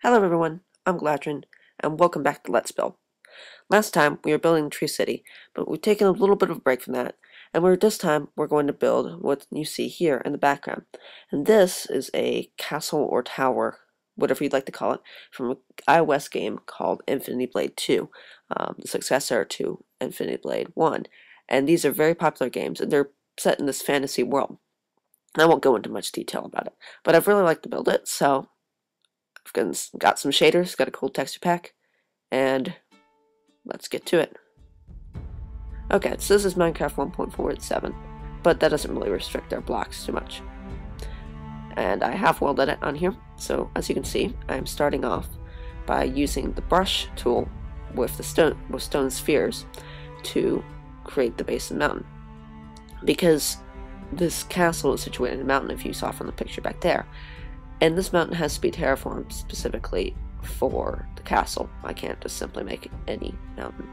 Hello everyone, I'm Gladrian, and welcome back to Let's Build. Last time we were building Tree City, but we've taken a little bit of a break from that, and this time we're going to build what you see here in the background. And this is a castle or tower, whatever you'd like to call it, from an iOS game called Infinity Blade 2, the successor to Infinity Blade 1. And these are very popular games, and they're set in this fantasy world. I won't go into much detail about it, but I've really liked to build it, so I've got some shaders, got a cool texture pack, and let's get to it. Okay, so this is Minecraft 1.47, but that doesn't really restrict our blocks too much. And I have welded it on here, so as you can see, I'm starting off by using the brush tool with stone spheres to create the base of the mountain. Because this castle is situated in a mountain, if you saw from the picture back there, and this mountain has to be terraformed specifically for the castle. I can't just simply make any mountain.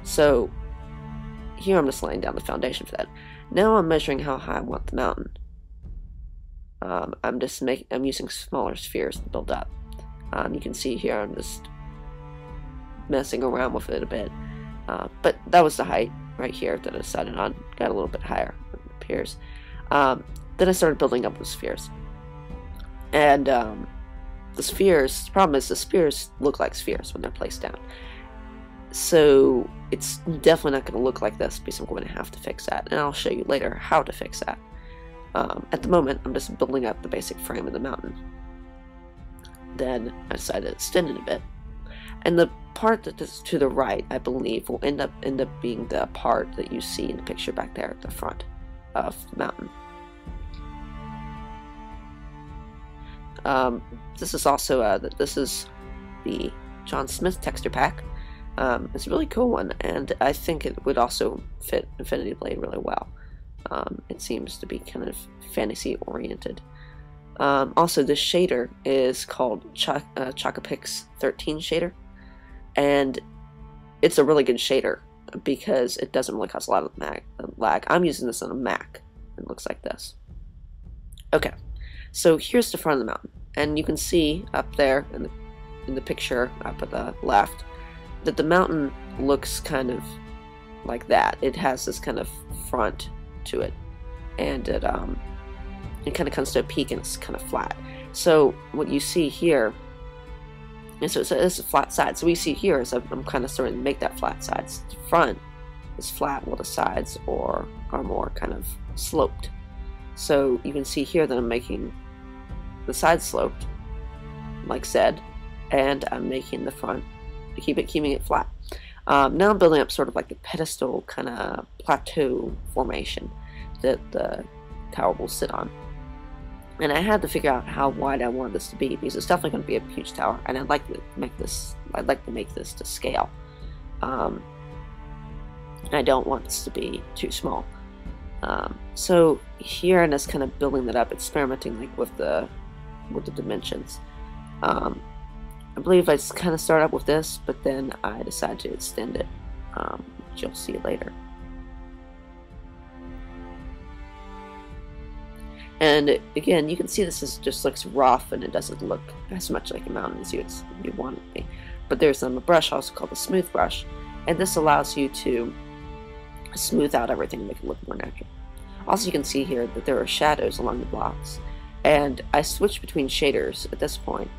So here I'm just laying down the foundation for that. Now I'm measuring how high I want the mountain. I'm using smaller spheres to build up. You can see here I'm just messing around with it a bit. But that was the height right here that I decided on. Got a little bit higher, it appears. Then I started building up with spheres. And the problem is the spheres look like spheres when they're placed down. So it's definitely not going to look like this because I'm going to have to fix that. And I'll show you later how to fix that. At the moment, I'm just building up the basic frame of the mountain. Then I decided to extend it a bit. And the part that is to the right, I believe, will end up being the part that you see in the picture back there at the front of the mountain. This is also this is the John Smith texture pack. It's a really cool one, and I think it would also fit Infinity Blade really well. It seems to be kind of fantasy oriented. Also, this shader is called Chocopix 13 shader, and it's a really good shader because it doesn't really cause a lot of lag. I'm using this on a Mac. It looks like this. Okay. So here's the front of the mountain, and you can see up there in the picture up at the left that the mountain looks kind of like that. It has this kind of front to it, and it kind of comes to a peak and it's kind of flat. So what you see here, and so it's a flat side. So what you see here is I'm kind of starting to make that flat side. So the front is flat while the sides are more kind of sloped. So you can see here that I'm making the side sloped, like said, and I'm making the front, keeping it flat. Now I'm building up sort of like the pedestal kind of plateau formation that the tower will sit on. And I had to figure out how wide I wanted this to be because it's definitely going to be a huge tower, and I'd like to make this to scale. I don't want this to be too small. So here I'm just kind of building that up, experimenting like with the dimensions. I believe I kind of start up with this, but then I decide to extend it, which you'll see later. And again, you can see this just looks rough, and it doesn't look as much like a mountain as you want it to be. But there's a brush also called the smooth brush, and this allows you to smooth out everything and make it look more natural. Also, you can see here that there are shadows along the blocks, and I switched between shaders at this point.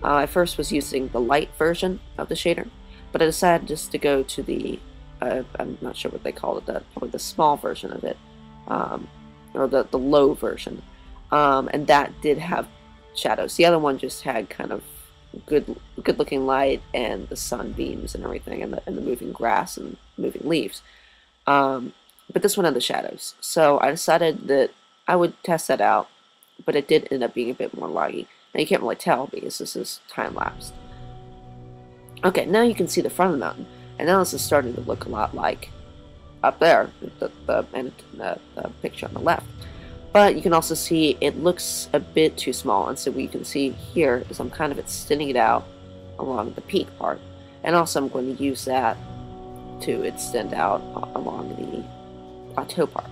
I first was using the light version of the shader, but I decided just to go to the, I'm not sure what they call it, probably the small version of it, or the low version, and that did have shadows. The other one just had kind of good looking light and the sunbeams and everything, and the moving grass and moving leaves. But this one had the shadows, so I decided that I would test that out, but it did end up being a bit more laggy. Now you can't really tell because this is time-lapsed. Okay, now you can see the front of the mountain, and now this is starting to look a lot like up there, the picture on the left. But you can also see it looks a bit too small, and so what you can see here is I'm kind of extending it out along the peak part, and also I'm going to use that to extend out along the plateau part.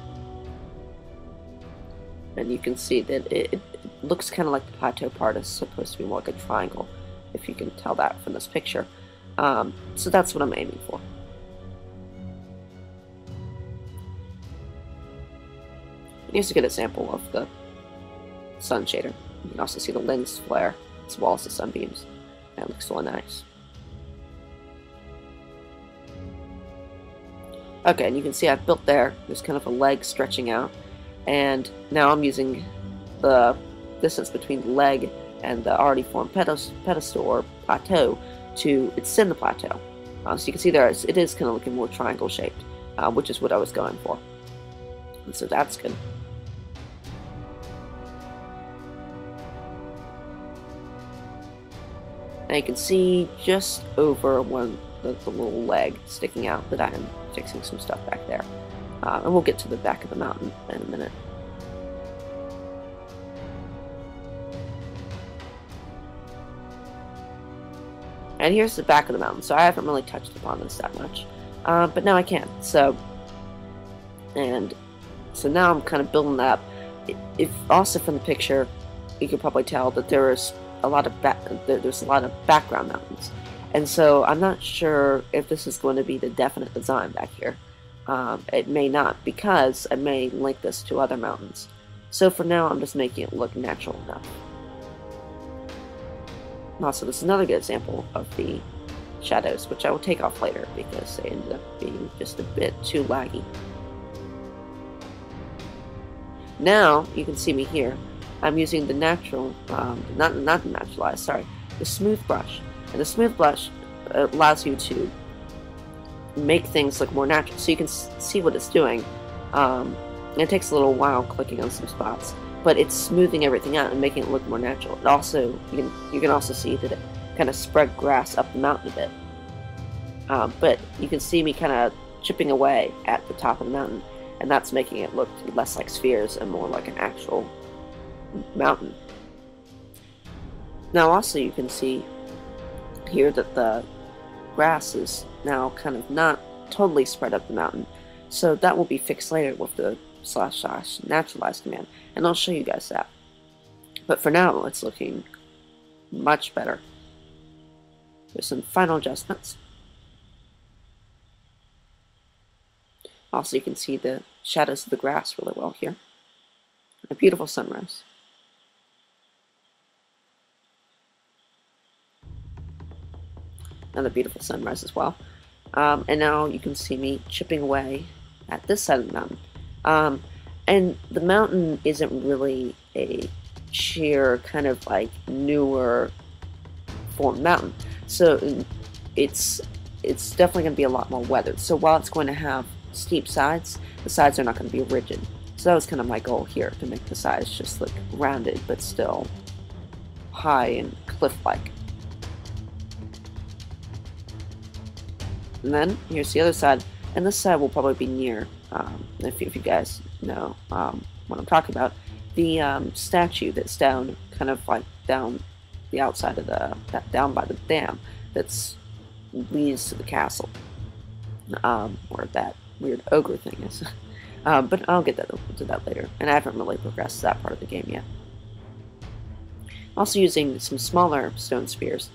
And you can see that it looks kind of like the plateau part is supposed to be more like a triangle, if you can tell that from this picture. So that's what I'm aiming for. And here's a good example of the sun shader. You can also see the lens flare as well as the sunbeams. That looks really nice. Okay, and you can see I've built there's kind of a leg stretching out, and now I'm using the distance between the leg and the already formed pedestal or plateau to extend the plateau. So you can see there it is kind of looking more triangle shaped, which is what I was going for. And so that's good. Now you can see just over the little leg sticking out that I am fixing some stuff back there. And we'll get to the back of the mountain in a minute. And here's the back of the mountain, so I haven't really touched upon this that much. But now I can. So now I'm kind of building that up. If also from the picture, you can probably tell that there's a lot of background mountains. And so I'm not sure if this is going to be the definite design back here. It may not, because I may link this to other mountains. So for now, I'm just making it look natural enough. And also, this is another good example of the shadows, which I will take off later because they ended up being just a bit too laggy. Now, you can see me here. I'm using the natural, not the naturalized, sorry, the smooth brush. And the smooth brush allows you to make things look more natural, so you can see what it's doing. It takes a little while clicking on some spots, but it's smoothing everything out and making it look more natural. It also, you can also see that it kind of spread grass up the mountain a bit. But you can see me kind of chipping away at the top of the mountain, and that's making it look less like spheres and more like an actual mountain. Now also you can see here that the grass is now kind of not totally spread up the mountain, so that will be fixed later with the / naturalize command, and I'll show you guys that. But for now, it's looking much better. There's some final adjustments. Also, you can see the shadows of the grass really well here. A beautiful sunrise. Another beautiful sunrise as well. And now you can see me chipping away at this side of the mountain. And the mountain isn't really a sheer kind of like newer formed mountain. So it's definitely going to be a lot more weathered. So while it's going to have steep sides, the sides are not going to be rigid. So that was kind of my goal here, to make the sides just look rounded but still high and cliff-like. And then here's the other side, and this side will probably be near, if you guys know what I'm talking about, the statue that's down, kind of like down the outside of down by the dam that's leads to the castle, where that weird ogre thing is. But I'll get to that later, and I haven't really progressed that part of the game yet. Also using some smaller stone spheres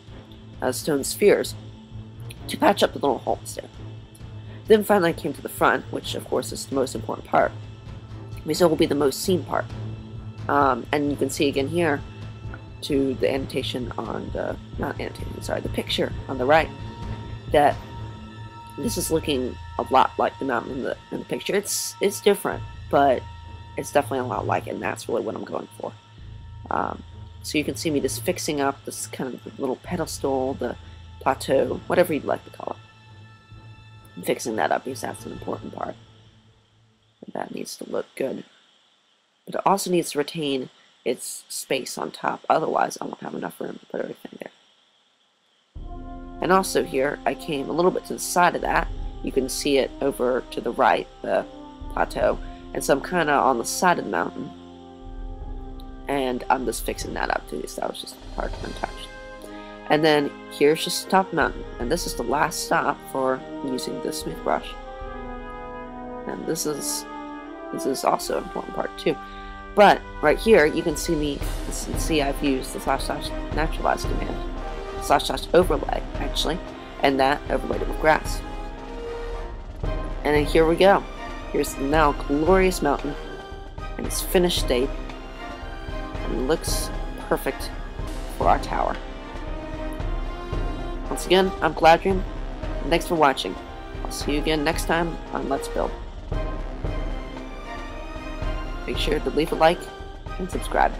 to patch up the little holes there. Then finally I came to the front, which of course is the most important part, because it will be the most seen part. And you can see again here, to the annotation on the, the picture on the right, that this is looking a lot like the mountain in the picture. It's different, but it's definitely a lot like it, and that's really what I'm going for. So you can see me just fixing up this kind of little pedestal, the plateau, whatever you'd like to call it. I'm fixing that up because that's an important part. That needs to look good. But it also needs to retain its space on top, otherwise I won't have enough room to put everything there. And also here, I came a little bit to the side of that. You can see it over to the right, the plateau. And so I'm kind of on the side of the mountain. And I'm just fixing that up too, because that was just part untouched. And then here's just the top of the mountain. And this is the last stop for using the smooth brush. And this is also an important part too. But right here, you can see I've used the / naturalize command / overlay, actually, and that overlaid it with grass. And then here we go. Here's the now glorious mountain in its finished state, and it looks perfect for our tower. Once again, I'm Gladrian, and thanks for watching. I'll see you again next time on Let's Build. Make sure to leave a like and subscribe.